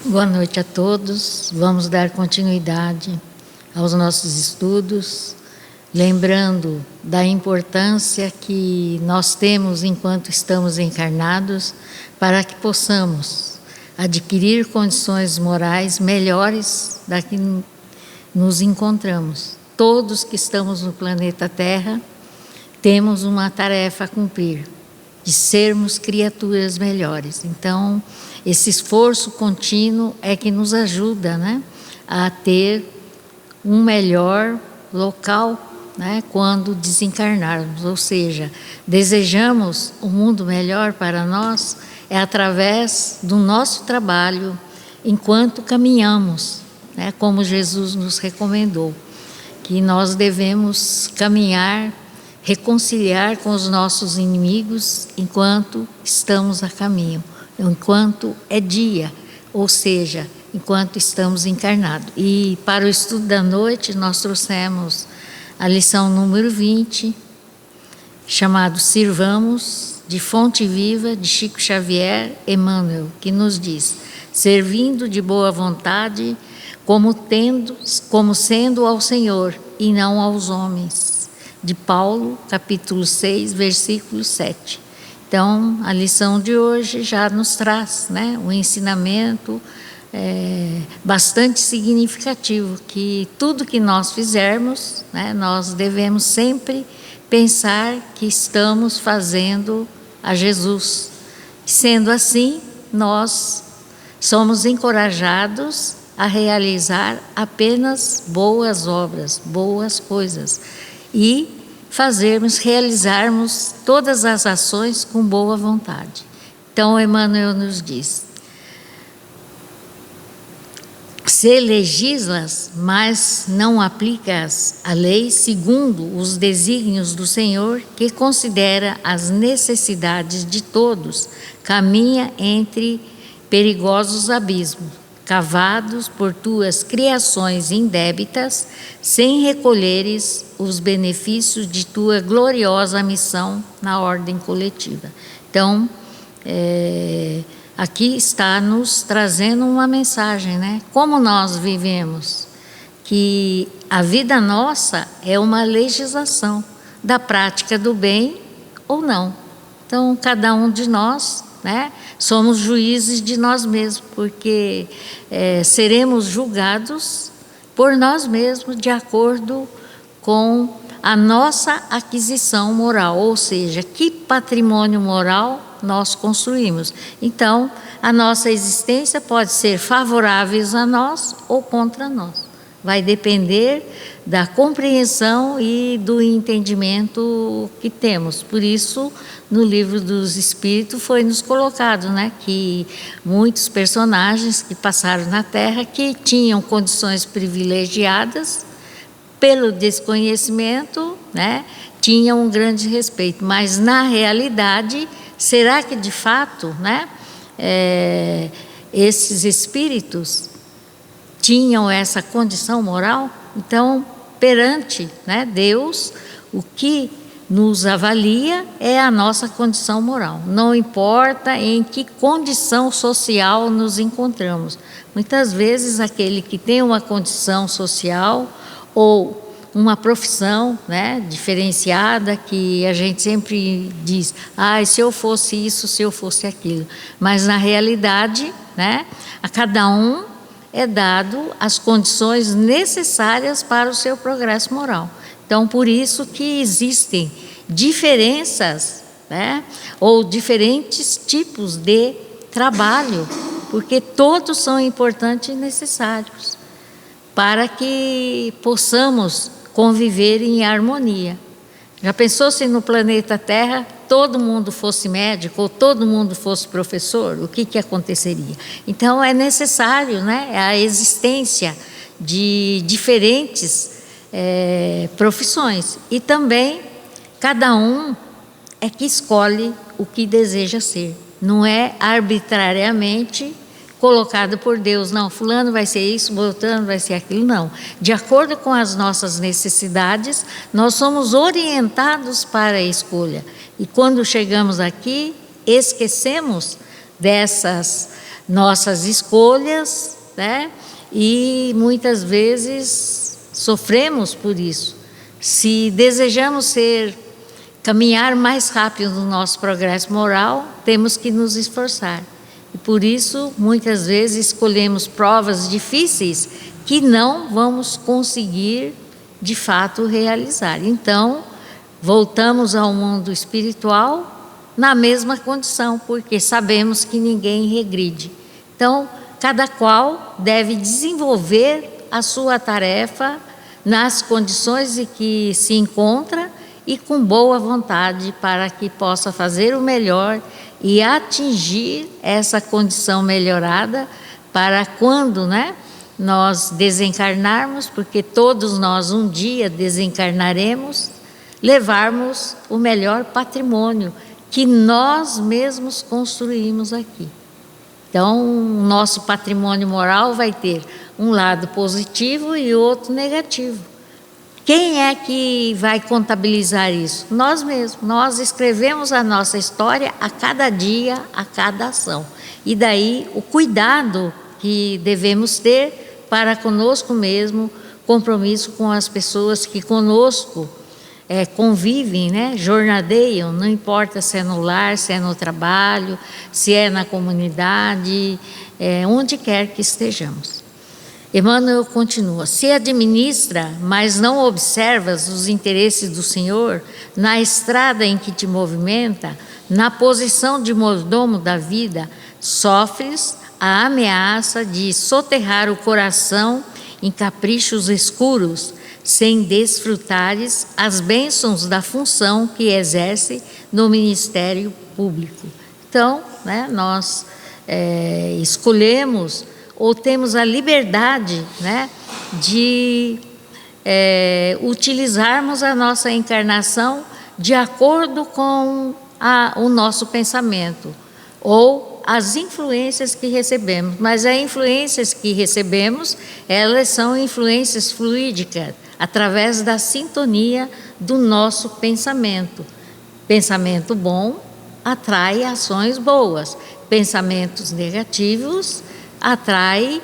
Boa noite a todos. Vamos dar continuidade aos nossos estudos, lembrando da importância que nós temos enquanto estamos encarnados para que possamos adquirir condições morais melhores da que nos encontramos. Todos que estamos no planeta Terra temos uma tarefa a cumprir, de sermos criaturas melhores. Então, esse esforço contínuo é que nos ajuda, né, a ter um melhor local, né, quando desencarnarmos. Ou seja, desejamos um mundo melhor para nós é através do nosso trabalho enquanto caminhamos, né, como Jesus nos recomendou, que nós devemos caminhar, reconciliar com os nossos inimigos enquanto estamos a caminho, enquanto é dia, ou seja, enquanto estamos encarnados. E para o estudo da noite nós trouxemos a lição número 20, chamado Sirvamos, de Fonte Viva, de Chico Xavier, Emmanuel, que nos diz: servindo de boa vontade, como sendo ao Senhor e não aos homens. De Paulo, capítulo 6, versículo 7. Então, a lição de hoje já nos traz, né, um ensinamento bastante significativo, que tudo que nós fizermos, né, nós devemos sempre pensar que estamos fazendo a Jesus. Sendo assim, nós somos encorajados a realizar apenas boas obras, boas coisas, e realizarmos todas as ações com boa vontade. Então, Emmanuel nos diz: se legislas, mas não aplicas a lei segundo os desígnios do Senhor, que considera as necessidades de todos, caminha entre perigosos abismos, cavados por tuas criações indébitas, sem recolheres os benefícios de tua gloriosa missão na ordem coletiva. Então, aqui está nos trazendo uma mensagem, né? Como nós vivemos, que a vida nossa é uma legislação da prática do bem ou não. Então, cada um de nós, né, somos juízes de nós mesmos, porque seremos julgados por nós mesmos de acordo com a nossa aquisição moral, ou seja, que patrimônio moral nós construímos. Então, a nossa existência pode ser favorável a nós ou contra nós. Vai depender da compreensão e do entendimento que temos. Por isso, no Livro dos Espíritos foi nos colocado, né, que muitos personagens que passaram na Terra, que tinham condições privilegiadas, pelo desconhecimento, né, tinham um grande respeito. Mas, na realidade, será que de fato, né, esses espíritos tinham essa condição moral? Então, perante, né, Deus, o que nos avalia é a nossa condição moral. Não importa em que condição social nos encontramos. Muitas vezes aquele que tem uma condição social ou uma profissão, né, diferenciada, que a gente sempre diz: se eu fosse isso, se eu fosse aquilo. Mas na realidade, né, a cada um é dado as condições necessárias para o seu progresso moral. Então, por isso que existem diferenças, né, ou diferentes tipos de trabalho, porque todos são importantes e necessários para que possamos conviver em harmonia. Já pensou se no planeta Terra todo mundo fosse médico ou todo mundo fosse professor? O que aconteceria? Então, é necessário, né, a existência de diferentes profissões. E também, cada um é que escolhe o que deseja ser. Não é arbitrariamente colocado por Deus: não, fulano vai ser isso, beltrano vai ser aquilo. Não. De acordo com as nossas necessidades, nós somos orientados para a escolha. E quando chegamos aqui, esquecemos dessas nossas escolhas, né? E muitas vezes sofremos por isso. Se desejamos caminhar mais rápido no nosso progresso moral, temos que nos esforçar. E por isso, muitas vezes, escolhemos provas difíceis que não vamos conseguir, de fato, realizar. Então, voltamos ao mundo espiritual na mesma condição, porque sabemos que ninguém regride. Então, cada qual deve desenvolver a sua tarefa nas condições em que se encontra e com boa vontade para que possa fazer o melhor e atingir essa condição melhorada para quando, nós desencarnarmos, porque todos nós um dia desencarnaremos, levarmos o melhor patrimônio que nós mesmos construímos aqui. Então, o nosso patrimônio moral vai ter um lado positivo e outro negativo. Quem é que vai contabilizar isso? Nós mesmos. Nós escrevemos a nossa história a cada dia, a cada ação. E daí o cuidado que devemos ter para conosco mesmo, compromisso com as pessoas que conosco convivem, jornadeiam, não importa se é no lar, se é no trabalho, se é na comunidade, onde quer que estejamos. Emmanuel continua: se administra, mas não observas os interesses do Senhor, na estrada em que te movimenta, na posição de mordomo da vida, sofres a ameaça de soterrar o coração em caprichos escuros, sem desfrutares as bênçãos da função que exerce no ministério público. Então, nós escolhemos ou temos a liberdade, de utilizarmos a nossa encarnação de acordo com o nosso pensamento ou as influências que recebemos. Mas as influências que recebemos, elas são influências fluídicas, através da sintonia do nosso pensamento. Pensamento bom atrai ações boas, pensamentos negativos atrai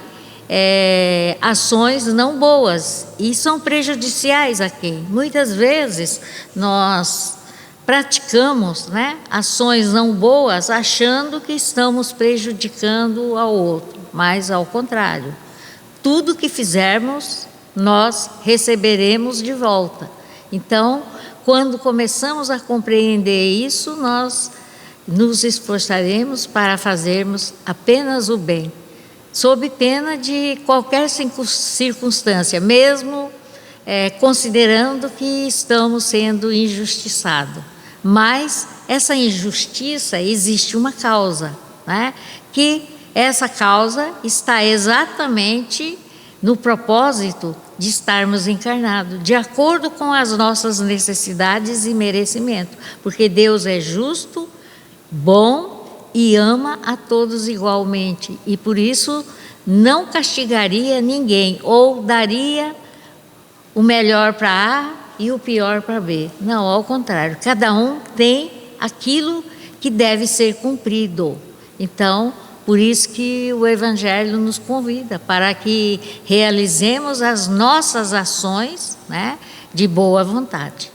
ações não boas e são prejudiciais a quem? Muitas vezes nós praticamos ações não boas achando que estamos prejudicando ao outro, mas ao contrário. Tudo que fizermos, nós receberemos de volta. Então, quando começamos a compreender isso, nós nos esforçaremos para fazermos apenas o bem, sob pena de qualquer circunstância, mesmo considerando que estamos sendo injustiçados. Mas essa injustiça existe uma causa, que essa causa está exatamente no propósito de estarmos encarnados, de acordo com as nossas necessidades e merecimento, porque Deus é justo, bom e ama a todos igualmente, e por isso não castigaria ninguém, ou daria o melhor para A e o pior para B. Não, ao contrário, cada um tem aquilo que deve ser cumprido. Então, por isso que o Evangelho nos convida para que realizemos as nossas ações de boa vontade.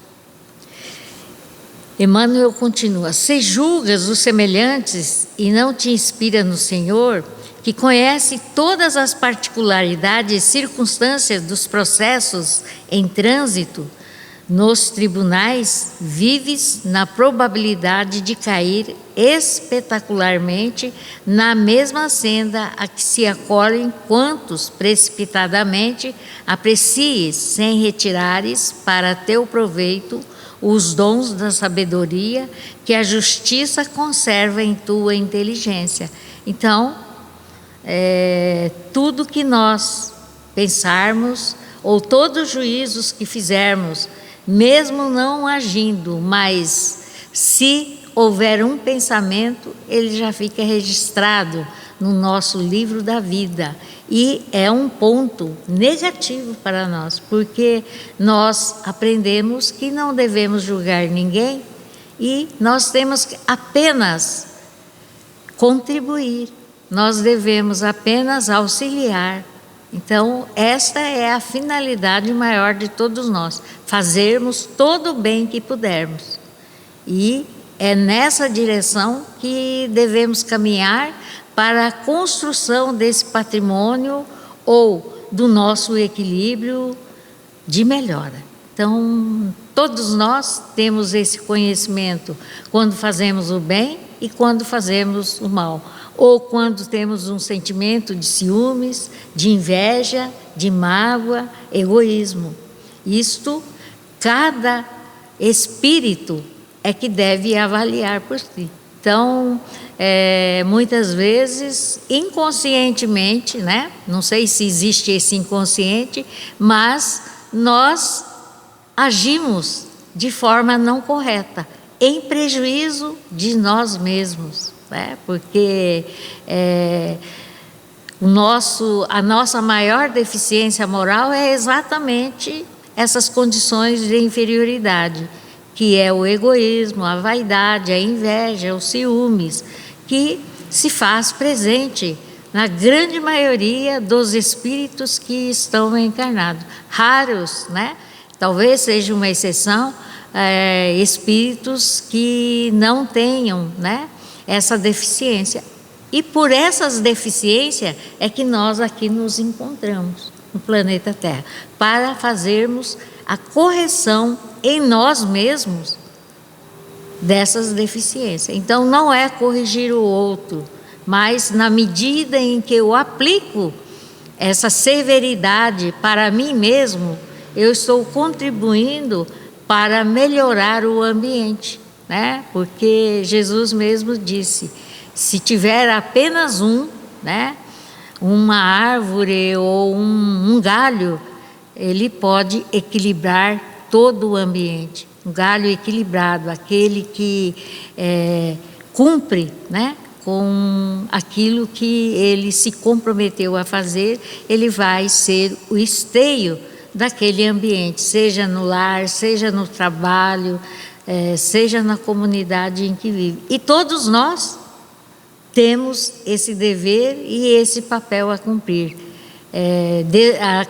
Emmanuel continua: se julgas os semelhantes e não te inspira no Senhor, que conhece todas as particularidades e circunstâncias dos processos em trânsito nos tribunais, vives na probabilidade de cair espetacularmente na mesma senda a que se acolhem quantos precipitadamente aprecies, sem retirares para teu proveito os dons da sabedoria que a justiça conserva em tua inteligência. Então, tudo que nós pensarmos, ou todos os juízos que fizermos, mesmo não agindo, mas se houver um pensamento, ele já fica registrado no nosso livro da vida. E é um ponto negativo para nós, porque nós aprendemos que não devemos julgar ninguém e nós temos que apenas contribuir nós devemos apenas auxiliar. Então, esta é a finalidade maior de todos nós, fazermos todo o bem que pudermos. E é nessa direção que devemos caminhar para a construção desse patrimônio ou do nosso equilíbrio de melhora. Então, todos nós temos esse conhecimento quando fazemos o bem e quando fazemos o mal, ou quando temos um sentimento de ciúmes, de inveja, de mágoa, egoísmo. Isto, cada espírito é que deve avaliar por si. Então, muitas vezes, inconscientemente, né? Não sei se existe esse inconsciente, mas nós agimos de forma não correta, em prejuízo de nós mesmos, né? Porque a nossa maior deficiência moral é exatamente essas condições de inferioridade, que é o egoísmo, a vaidade, a inveja, os ciúmes, que se faz presente na grande maioria dos espíritos que estão encarnados. Raros, né? Talvez seja uma exceção, espíritos que não tenham, né, essa deficiência. E por essas deficiências é que nós aqui nos encontramos no planeta Terra, para fazermos a correção em nós mesmos dessas deficiências. Então, não é corrigir o outro, mas na medida em que eu aplico essa severidade para mim mesmo, eu estou contribuindo para melhorar o ambiente, né? Porque Jesus mesmo disse, se tiver apenas né, uma árvore ou um galho, ele pode equilibrar todo o ambiente. Um galho equilibrado, aquele que cumpre, né, com aquilo que ele se comprometeu a fazer, ele vai ser o esteio daquele ambiente, seja no lar, seja no trabalho, seja na comunidade em que vive. E todos nós temos esse dever e esse papel a cumprir, a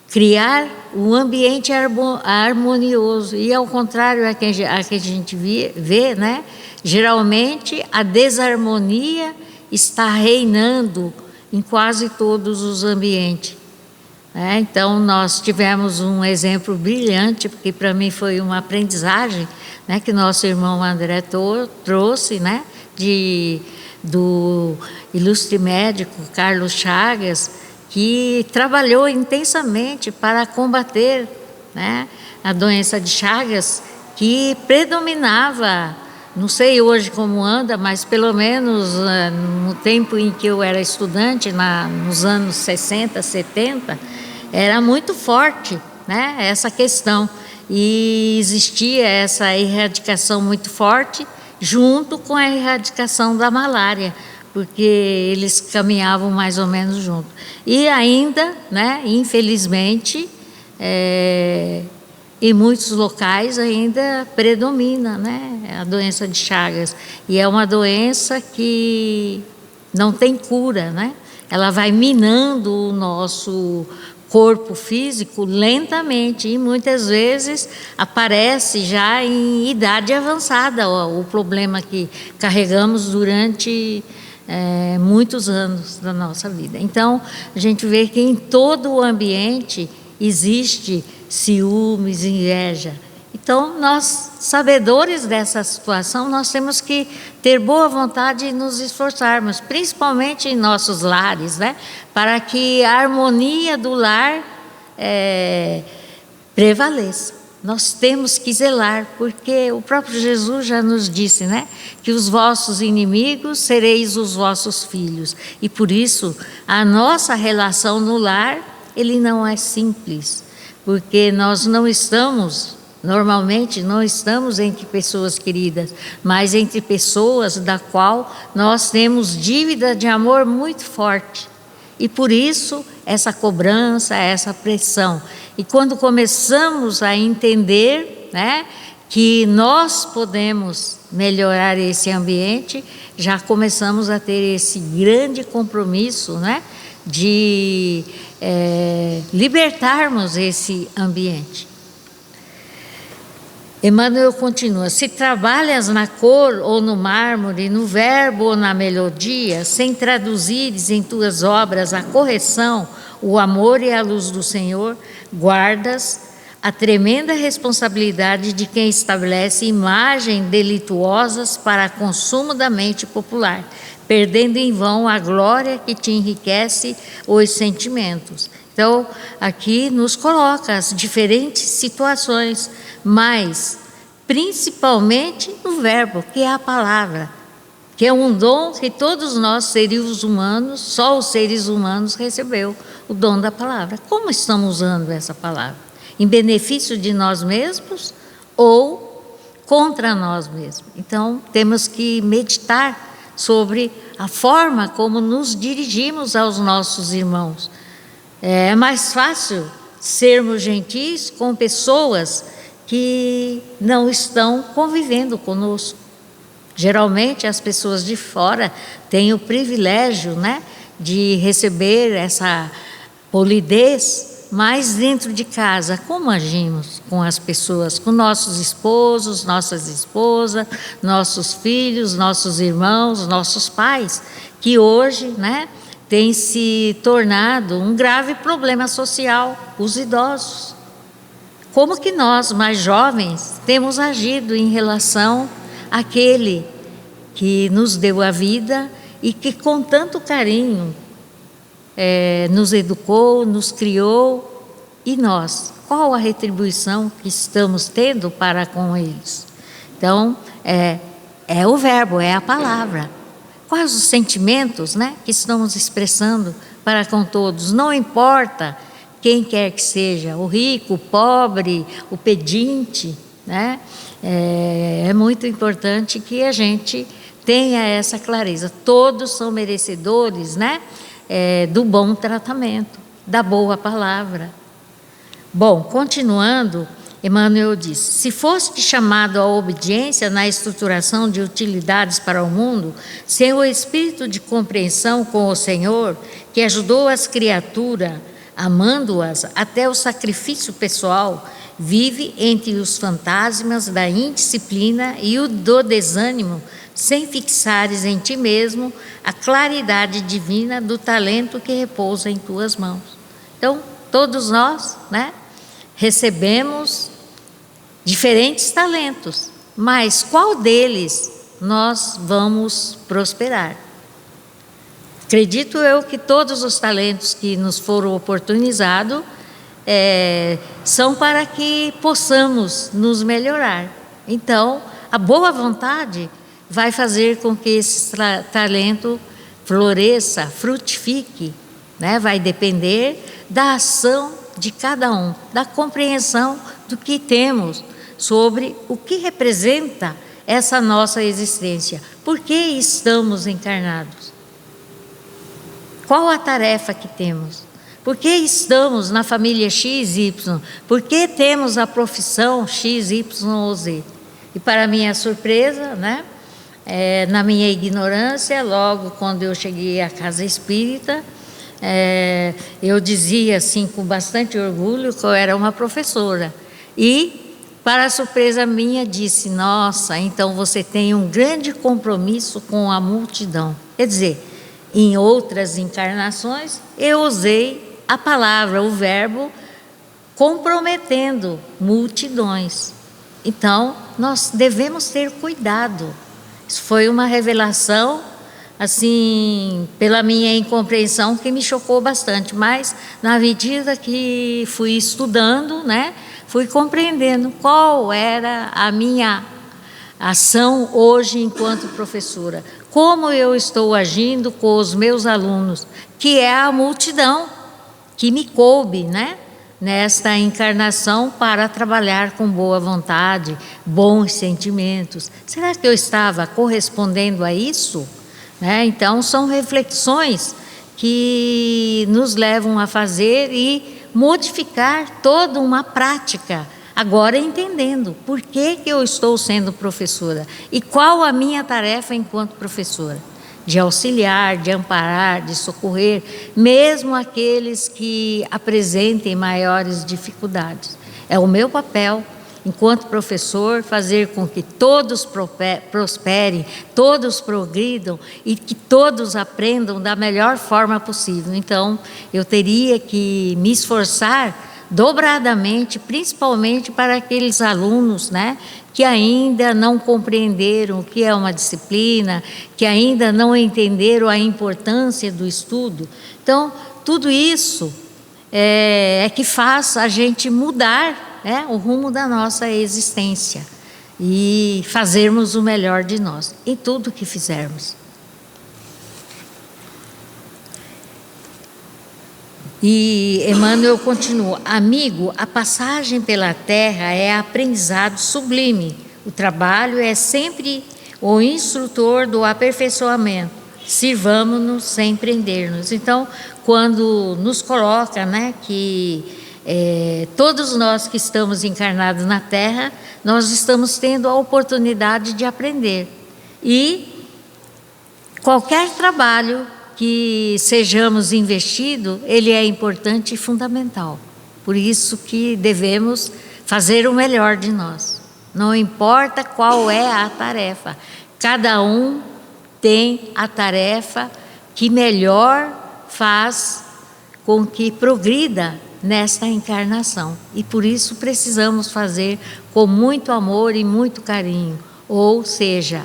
criar um ambiente harmonioso. E ao contrário a que a gente vê, né? Geralmente a desarmonia está reinando em quase todos os ambientes. Então, nós tivemos um exemplo brilhante, porque para mim foi uma aprendizagem, né, que nosso irmão André trouxe, né, do ilustre médico Carlos Chagas, que trabalhou intensamente para combater, né, a doença de Chagas, que predominava, não sei hoje como anda, mas pelo menos no tempo em que eu era estudante, nos anos 60, 70, era muito forte, né, essa questão. E existia essa erradicação muito forte, junto com a erradicação da malária, porque eles caminhavam mais ou menos junto. E ainda, né, infelizmente, em muitos locais ainda predomina, né, a doença de Chagas. E é uma doença que não tem cura, né? Ela vai minando o nosso corpo físico lentamente e muitas vezes aparece já em idade avançada o problema que carregamos durante muitos anos da nossa vida. Então, a gente vê que em todo o ambiente existe ciúmes, inveja. Então, nós, sabedores dessa situação, nós temos que ter boa vontade e nos esforçarmos, principalmente em nossos lares, né? Para que a harmonia do lar prevaleça. Nós temos que zelar, porque o próprio Jesus já nos disse, né, que os vossos inimigos sereis os vossos filhos. E por isso, a nossa relação no lar, ele não é simples, porque nós não estamos, normalmente não estamos entre pessoas queridas, mas entre pessoas da qual nós temos dívida de amor muito forte. E por isso, essa cobrança, essa pressão. E quando começamos a entender, né, que nós podemos melhorar esse ambiente, já começamos a ter esse grande compromisso, né, de libertarmos esse ambiente. Emmanuel continua: se trabalhas na cor ou no mármore, no verbo ou na melodia, sem traduzires em tuas obras a correção, o amor e a luz do Senhor, guardas a tremenda responsabilidade de quem estabelece imagens delituosas para consumo da mente popular, perdendo em vão a glória que te enriquece os sentimentos. Então, aqui nos coloca as diferentes situações, mas principalmente no verbo, que é a palavra, que é um dom que todos nós, seres humanos, só os seres humanos recebeu o dom da palavra. Como estamos usando essa palavra? Em benefício de nós mesmos ou contra nós mesmos? Então, temos que meditar sobre a forma como nos dirigimos aos nossos irmãos. É mais fácil sermos gentis com pessoas que não estão convivendo conosco. Geralmente as pessoas de fora têm o privilégio, né, de receber essa polidez, mas dentro de casa, como agimos com as pessoas, com nossos esposos, nossas esposas, nossos filhos, nossos irmãos, nossos pais, que hoje, né, tem se tornado um grave problema social, os idosos. Como que nós, mais jovens, temos agido em relação àquele que nos deu a vida e que com tanto carinho nos educou, nos criou, e nós, qual a retribuição que estamos tendo para com eles? Então, é o verbo, é a palavra. Quais os sentimentos, né, que estamos expressando para com todos? Não importa quem quer que seja, o rico, o pobre, o pedinte, né? É muito importante que a gente tenha essa clareza. Todos são merecedores, né, do bom tratamento, da boa palavra. Bom, continuando, Emmanuel diz: se foste chamado à obediência na estruturação de utilidades para o mundo, sem o espírito de compreensão com o Senhor, que ajudou as criaturas, amando-as até o sacrifício pessoal, vive entre os fantasmas da indisciplina e o do desânimo, sem fixares em ti mesmo a claridade divina do talento que repousa em tuas mãos. Então, todos nós, né, recebemos diferentes talentos, mas qual deles nós vamos prosperar? Acredito eu que todos os talentos que nos foram oportunizados são para que possamos nos melhorar. Então, a boa vontade vai fazer com que esse talento floresça, frutifique, né? Vai depender da ação de cada um, da compreensão do que temos sobre o que representa essa nossa existência. Por que estamos encarnados? Qual a tarefa que temos? Por que estamos na família XY? Por que temos a profissão XYZ? E para minha surpresa, né, na minha ignorância, logo quando eu cheguei à casa espírita, eu dizia assim com bastante orgulho que eu era uma professora. E, para a surpresa minha, disse: nossa, então você tem um grande compromisso com a multidão. Quer dizer, em outras encarnações, eu usei a palavra, o verbo, comprometendo multidões. Então, nós devemos ter cuidado. Isso foi uma revelação, assim, pela minha incompreensão, que me chocou bastante. Mas, na medida que fui estudando, né, fui compreendendo qual era a minha ação hoje enquanto professora. Como eu estou agindo com os meus alunos, que é a multidão que me coube, né, nesta encarnação para trabalhar com boa vontade, bons sentimentos. Será que eu estava correspondendo a isso? Então, são reflexões que nos levam a fazer e modificar toda uma prática agora entendendo por que eu estou sendo professora e qual a minha tarefa enquanto professora, de auxiliar, de amparar, de socorrer, mesmo aqueles que apresentem maiores dificuldades. É o meu papel, enquanto professor, fazer com que todos prosperem, todos progridam e que todos aprendam da melhor forma possível. Então, eu teria que me esforçar dobradamente, principalmente para aqueles alunos, né, que ainda não compreenderam o que é uma disciplina, que ainda não entenderam a importância do estudo. Então, tudo isso é que faz a gente mudar, né, o rumo da nossa existência e fazermos o melhor de nós em tudo que fizermos. E Emmanuel continua: amigo, a passagem pela terra é aprendizado sublime. O trabalho é sempre o instrutor do aperfeiçoamento. Sirvamo-nos sem prender-nos. Então, quando nos coloca, né, que todos nós que estamos encarnados na terra, nós estamos tendo a oportunidade de aprender. E qualquer trabalho que sejamos investidos, ele é importante e fundamental. Por isso que devemos fazer o melhor de nós. Não importa qual é a tarefa, cada um tem a tarefa que melhor faz com que progrida nesta encarnação. E por isso precisamos fazer com muito amor e muito carinho, ou seja,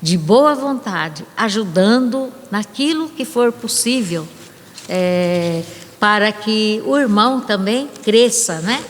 de boa vontade, ajudando naquilo que for possível, para que o irmão também cresça, né?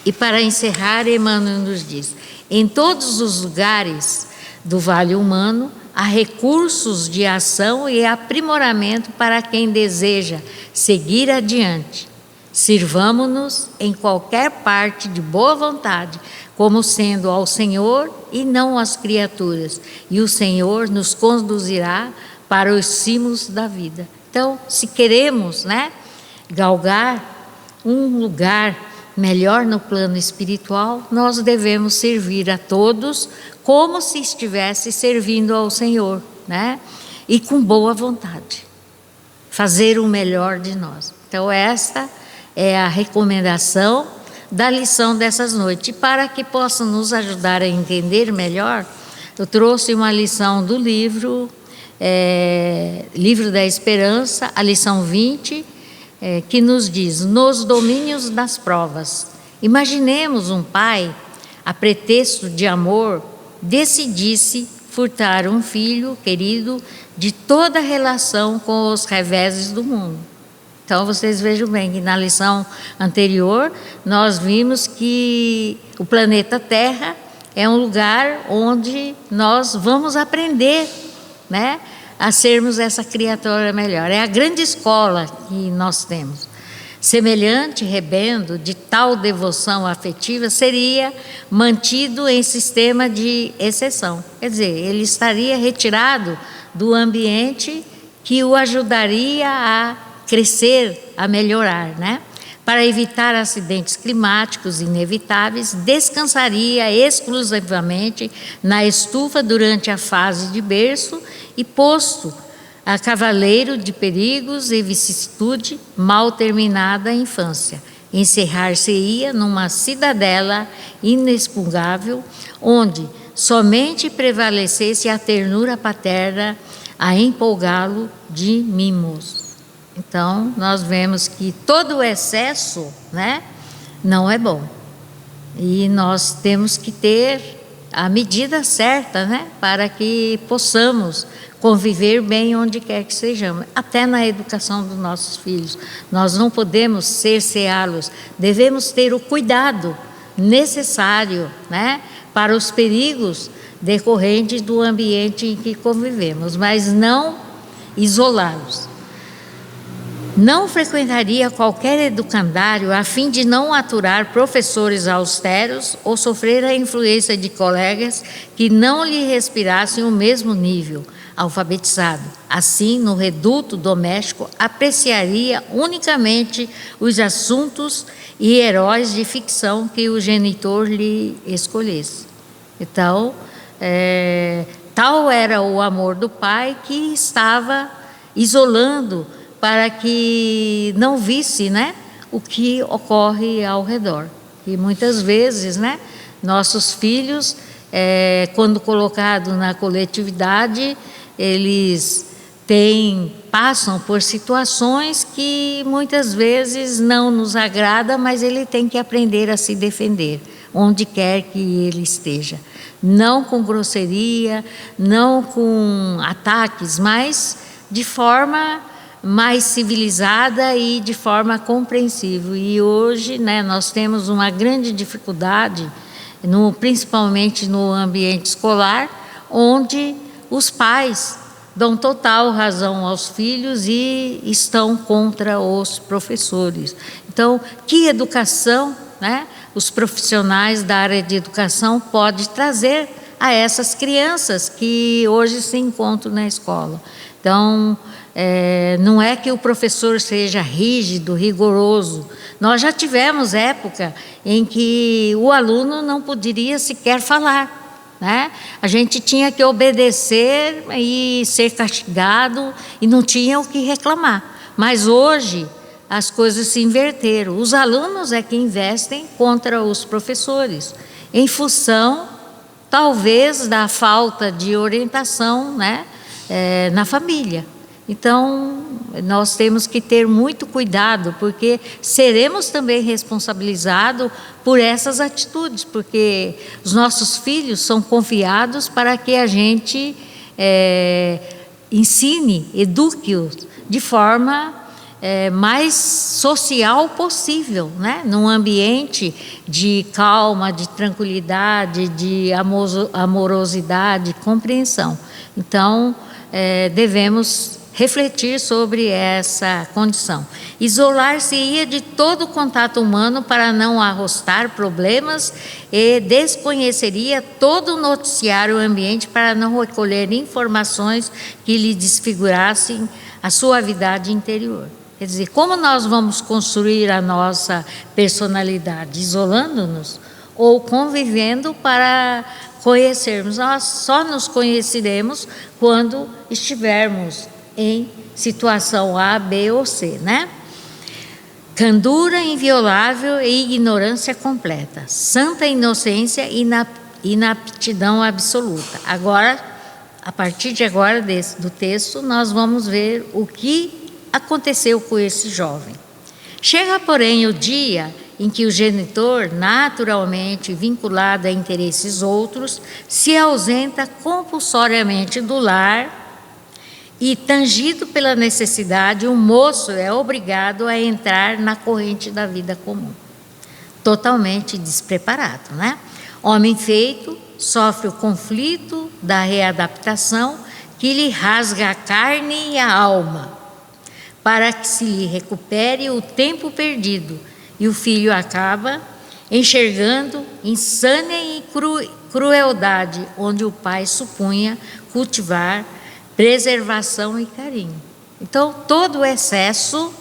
E para encerrar, Emmanuel nos diz: em todos os lugares do vale humano, há recursos de ação e aprimoramento para quem deseja seguir adiante. Sirvamo-nos em qualquer parte de boa vontade, como sendo ao Senhor e não às criaturas, e o Senhor nos conduzirá para os cimos da vida. Então, se queremos, né, galgar um lugar melhor no plano espiritual, nós devemos servir a todos como se estivesse servindo ao Senhor, né, e com boa vontade, fazer o melhor de nós. Então, esta é a recomendação da lição dessas noites. E para que possa nos ajudar a entender melhor, eu trouxe uma lição do livro Livro da Esperança, a lição 20, que nos diz: nos domínios das provas. Imaginemos um pai, a pretexto de amor, decidisse furtar um filho querido de toda relação com os reveses do mundo. Então, vocês vejam bem que na lição anterior, nós vimos que o planeta Terra é um lugar onde nós vamos aprender, né, a sermos essa criatura melhor. É a grande escola que nós temos. Semelhante rebendo de tal devoção afetiva seria mantido em sistema de exceção. Quer dizer, ele estaria retirado do ambiente que o ajudaria a crescer, a melhorar, né? Para evitar acidentes climáticos inevitáveis, descansaria exclusivamente na estufa durante a fase de berço e posto a cavaleiro de perigos e vicissitude mal terminada a infância. Encerrar-se-ia numa cidadela inexpugnável, onde somente prevalecesse a ternura paterna a empolgá-lo de mimos. Então, nós vemos que todo o excesso, né, não é bom. E nós temos que ter a medida certa, né, para que possamos conviver bem onde quer que sejamos, até na educação dos nossos filhos. Nós não podemos cerceá-los, devemos ter o cuidado necessário, né, para os perigos decorrentes do ambiente em que convivemos, mas não isolá-los. Não frequentaria qualquer educandário a fim de não aturar professores austeros ou sofrer a influência de colegas que não lhe respirassem o mesmo nível. alfabetizado. Assim, no reduto doméstico, apreciaria unicamente os assuntos e heróis de ficção que o genitor lhe escolhesse. Então, tal era o amor do pai que estava isolando para que não visse, né, o que ocorre ao redor. E muitas vezes, né, nossos filhos, quando colocados na coletividade, eles passam por situações que muitas vezes não nos agrada, mas ele tem que aprender a se defender, onde quer que ele esteja. Não com grosseria, não com ataques, mas de forma mais civilizada e de forma compreensível. E hoje, né, nós temos uma grande dificuldade, principalmente no ambiente escolar, onde os pais dão total razão aos filhos e estão contra os professores. Então, que educação, né, os profissionais da área de educação podem trazer a essas crianças que hoje se encontram na escola? Então, não é que o professor seja rígido, rigoroso. Nós já tivemos época em que o aluno não poderia sequer falar, né? A gente tinha que obedecer e ser castigado e não tinha o que reclamar. Mas hoje as coisas se inverteram. Os alunos é que investem contra os professores, em função, talvez, da falta de orientação, né, na família. Então, nós temos que ter muito cuidado, porque seremos também responsabilizados por essas atitudes, porque os nossos filhos são confiados para que a gente ensine, eduque-os de forma mais social possível, né? Num ambiente de calma, de tranquilidade, de amorosidade, compreensão. Então, devemos refletir sobre essa condição. Isolar-se-ia de todo o contato humano para não arrostar problemas e desconheceria todo o noticiário ambiente para não recolher informações que lhe desfigurassem a suavidade interior. Quer dizer, como nós vamos construir a nossa personalidade? Isolando-nos ou convivendo para conhecermos? Nós só nos conheceremos quando estivermos em situação A, B ou C, né? Candura inviolável e ignorância completa, santa inocência e inaptidão absoluta. Agora, a partir de agora do texto, nós vamos ver o que aconteceu com esse jovem. Chega, porém, o dia em que o genitor, naturalmente vinculado a interesses outros, se ausenta compulsoriamente do lar e, tangido pela necessidade, o moço é obrigado a entrar na corrente da vida comum. Totalmente despreparado, né? Homem feito, sofre o conflito da readaptação que lhe rasga a carne e a alma, para que se lhe recupere o tempo perdido, e o filho acaba enxergando insânia e crueldade, onde o pai supunha cultivar preservação e carinho. Então, todo o excesso,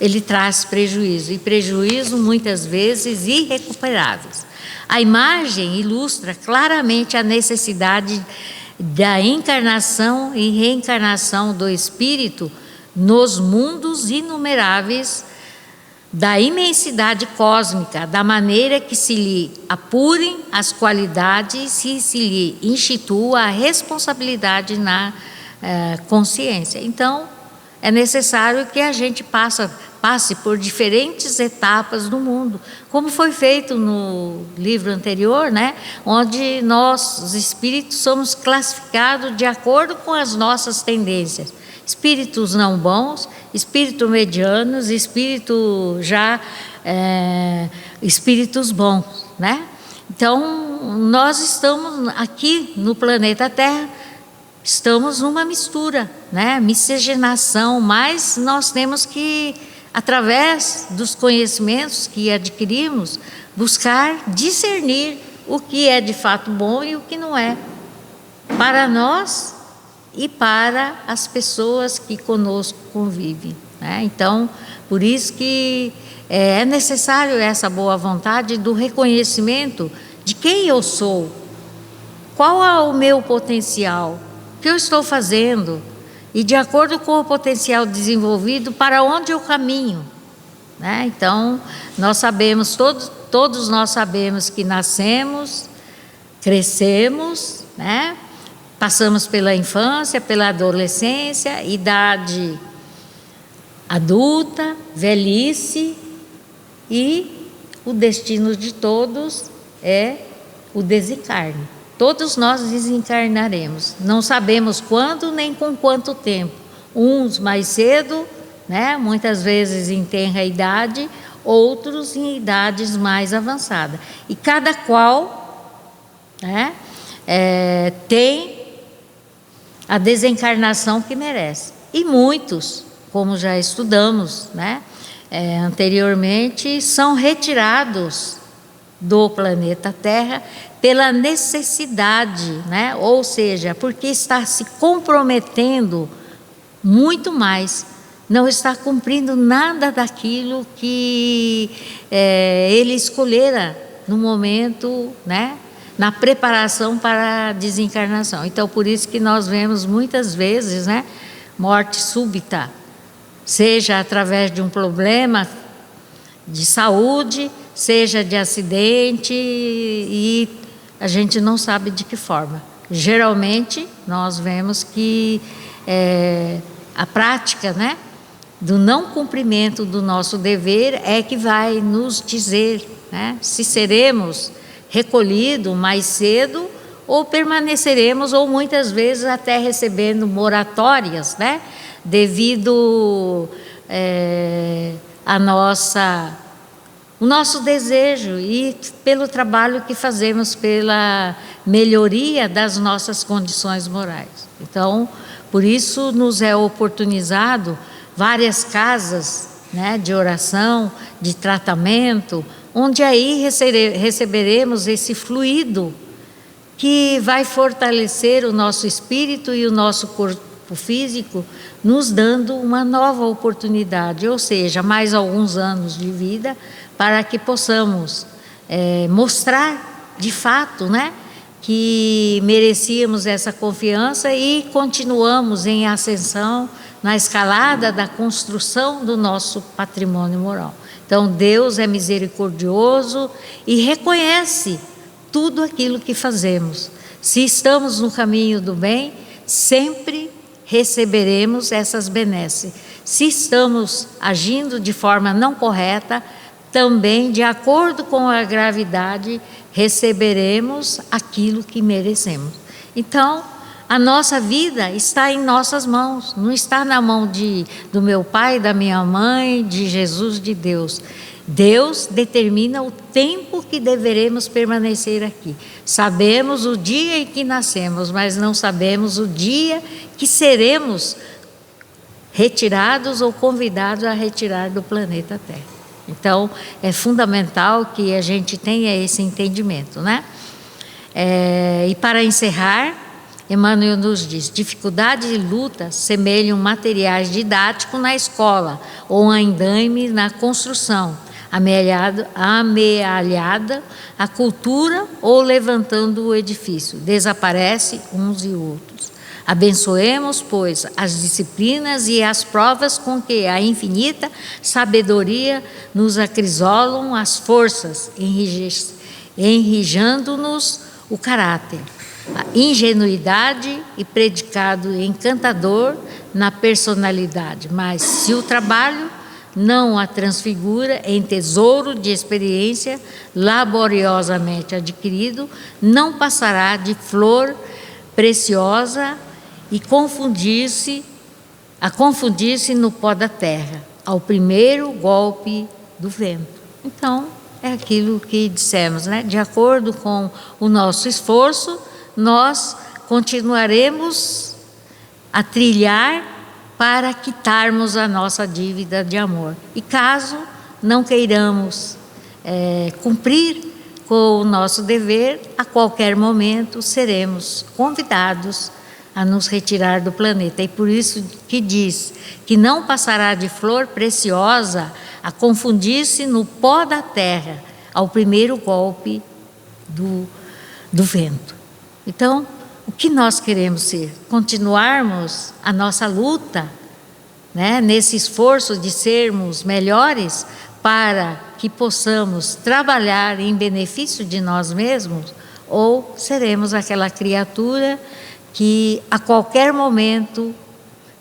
ele traz prejuízo, e prejuízo muitas vezes irrecuperáveis. A imagem ilustra claramente a necessidade da encarnação e reencarnação do espírito nos mundos inumeráveis da imensidade cósmica, da maneira que se lhe apurem as qualidades e se lhe institua a responsabilidade na consciência. Então, é necessário que a gente passe por diferentes etapas do mundo, como foi feito no livro anterior, né? Onde nós, os espíritos, somos classificados de acordo com as nossas tendências. Espíritos não bons, espíritos medianos, espíritos bons, né? Então, nós estamos aqui no planeta Terra, estamos numa mistura, né? Miscigenação, mas nós temos que, através dos conhecimentos que adquirimos, buscar discernir o que é de fato bom e o que não é, para nós e para as pessoas que conosco convivem, né? Então, por isso que é necessário essa boa vontade do reconhecimento de quem eu sou, qual é o meu potencial, o que eu estou fazendo, e de acordo com o potencial desenvolvido, para onde eu caminho, né? Então, nós sabemos, todos nós sabemos que nascemos, crescemos, né? Passamos pela infância, pela adolescência, idade adulta, velhice, e o destino de todos é o desencarne. Todos nós desencarnaremos, não sabemos quando nem com quanto tempo, uns mais cedo, né? Muitas vezes em tenra idade, outros em idades mais avançadas, e cada qual, né, tem a desencarnação que merece. E muitos, como já estudamos, né, anteriormente, são retirados do planeta Terra pela necessidade, né, ou seja, porque está se comprometendo muito mais, não está cumprindo nada daquilo que ele escolhera no momento, né, na preparação para a desencarnação. Então, por isso que nós vemos muitas vezes, né, morte súbita, seja através de um problema de saúde, seja de acidente, e a gente não sabe de que forma. Geralmente, nós vemos que a prática, né, do não cumprimento do nosso dever é que vai nos dizer, né, se seremos recolhidos mais cedo ou permaneceremos, ou muitas vezes até recebendo moratórias, né, devido o nosso desejo e pelo trabalho que fazemos pela melhoria das nossas condições morais. Então, por isso nos é oportunizado várias casas, né, de oração, de tratamento, onde aí receberemos esse fluido que vai fortalecer o nosso espírito e o nosso corpo físico, nos dando uma nova oportunidade, ou seja, mais alguns anos de vida, para que possamos mostrar de fato, né, que merecíamos essa confiança e continuamos em ascensão na escalada da construção do nosso patrimônio moral. Então, Deus é misericordioso e reconhece tudo aquilo que fazemos. Se estamos no caminho do bem, sempre receberemos essas benesses. Se estamos agindo de forma não correta, também, de acordo com a gravidade, receberemos aquilo que merecemos. Então, a nossa vida está em nossas mãos, não está na mão do meu pai, da minha mãe, de Jesus, de Deus. Deus determina o tempo que deveremos permanecer aqui. Sabemos o dia em que nascemos, mas não sabemos o dia que seremos retirados ou convidados a retirar do planeta Terra. Então, é fundamental que a gente tenha esse entendimento, né? E para encerrar, Emmanuel nos diz: dificuldade e luta semelham materiais didáticos na escola ou andaime na construção, amealhada a cultura ou levantando o edifício, desaparece uns e outros. Abençoemos, pois, as disciplinas e as provas com que a infinita sabedoria nos acrisolam as forças, enrijando-nos o caráter, a ingenuidade e predicado encantador na personalidade. Mas se o trabalho não a transfigura em tesouro de experiência laboriosamente adquirido, não passará de flor preciosa e confundir-se no pó da terra, ao primeiro golpe do vento. Então, é aquilo que dissemos, né? De acordo com o nosso esforço, nós continuaremos a trilhar para quitarmos a nossa dívida de amor. E caso não queiramos cumprir com o nosso dever, a qualquer momento seremos convidados a nos retirar do planeta. E por isso que diz que não passará de flor preciosa a confundir-se no pó da terra ao primeiro golpe do vento. Então, o que nós queremos ser? Continuarmos a nossa luta, né, nesse esforço de sermos melhores para que possamos trabalhar em benefício de nós mesmos, ou seremos aquela criatura que a qualquer momento,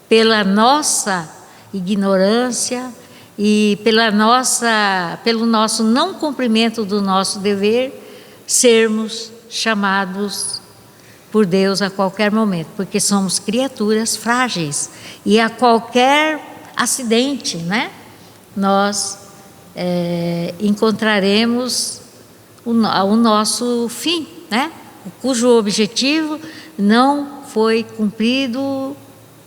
pela nossa ignorância e pelo nosso não cumprimento do nosso dever, sermos chamados por Deus a qualquer momento, porque somos criaturas frágeis e a qualquer acidente, né, nós encontraremos o nosso fim, né, cujo objetivo não foi cumprido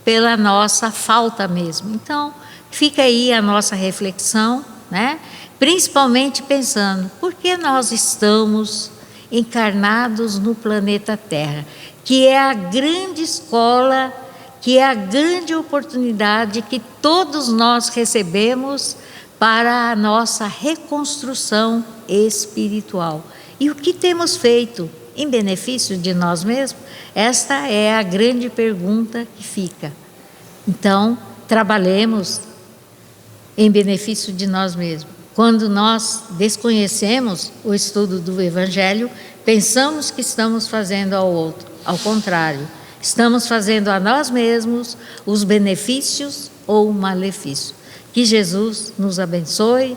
pela nossa falta mesmo. Então, fica aí a nossa reflexão, né, principalmente pensando, por que nós estamos encarnados no planeta Terra, que é a grande escola, que é a grande oportunidade que todos nós recebemos para a nossa reconstrução espiritual. E o que temos feito em benefício de nós mesmos? Esta é a grande pergunta que fica. Então, trabalhemos em benefício de nós mesmos. Quando nós desconhecemos o estudo do Evangelho, pensamos que estamos fazendo ao outro. Ao contrário, estamos fazendo a nós mesmos os benefícios ou o malefício. Que Jesus nos abençoe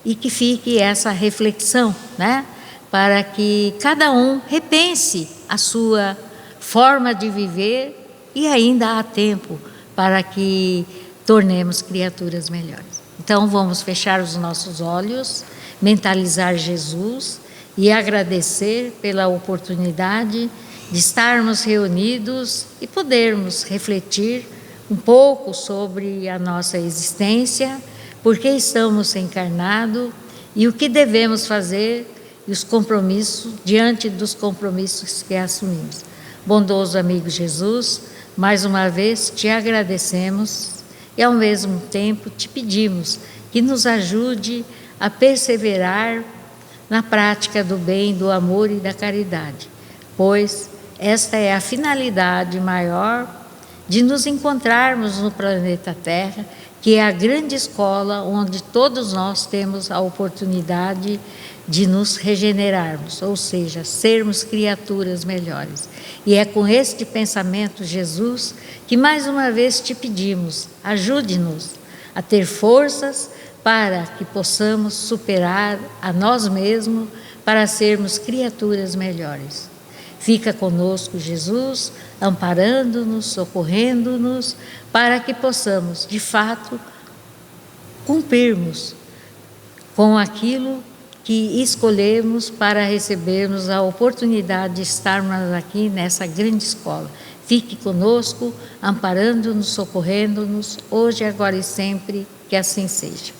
e que fique essa reflexão, né? Para que cada um repense a sua forma de viver e ainda há tempo para que tornemos criaturas melhores. Então vamos fechar os nossos olhos, mentalizar Jesus e agradecer pela oportunidade de estarmos reunidos e podermos refletir um pouco sobre a nossa existência, por que estamos encarnados e o que devemos fazer e os compromissos, diante dos compromissos que assumimos. Bondoso amigo Jesus, mais uma vez te agradecemos e ao mesmo tempo te pedimos que nos ajude a perseverar na prática do bem, do amor e da caridade, pois esta é a finalidade maior de nos encontrarmos no planeta Terra, que é a grande escola onde todos nós temos a oportunidade de nos regenerarmos, ou seja, sermos criaturas melhores. E é com este pensamento, Jesus, que mais uma vez te pedimos, ajude-nos a ter forças para que possamos superar a nós mesmos, para sermos criaturas melhores. Fica conosco, Jesus, amparando-nos, socorrendo-nos, para que possamos, de fato, cumprirmos com aquilo que escolhemos para recebermos a oportunidade de estarmos aqui nessa grande escola. Fique conosco, amparando-nos, socorrendo-nos, hoje, agora e sempre, que assim seja.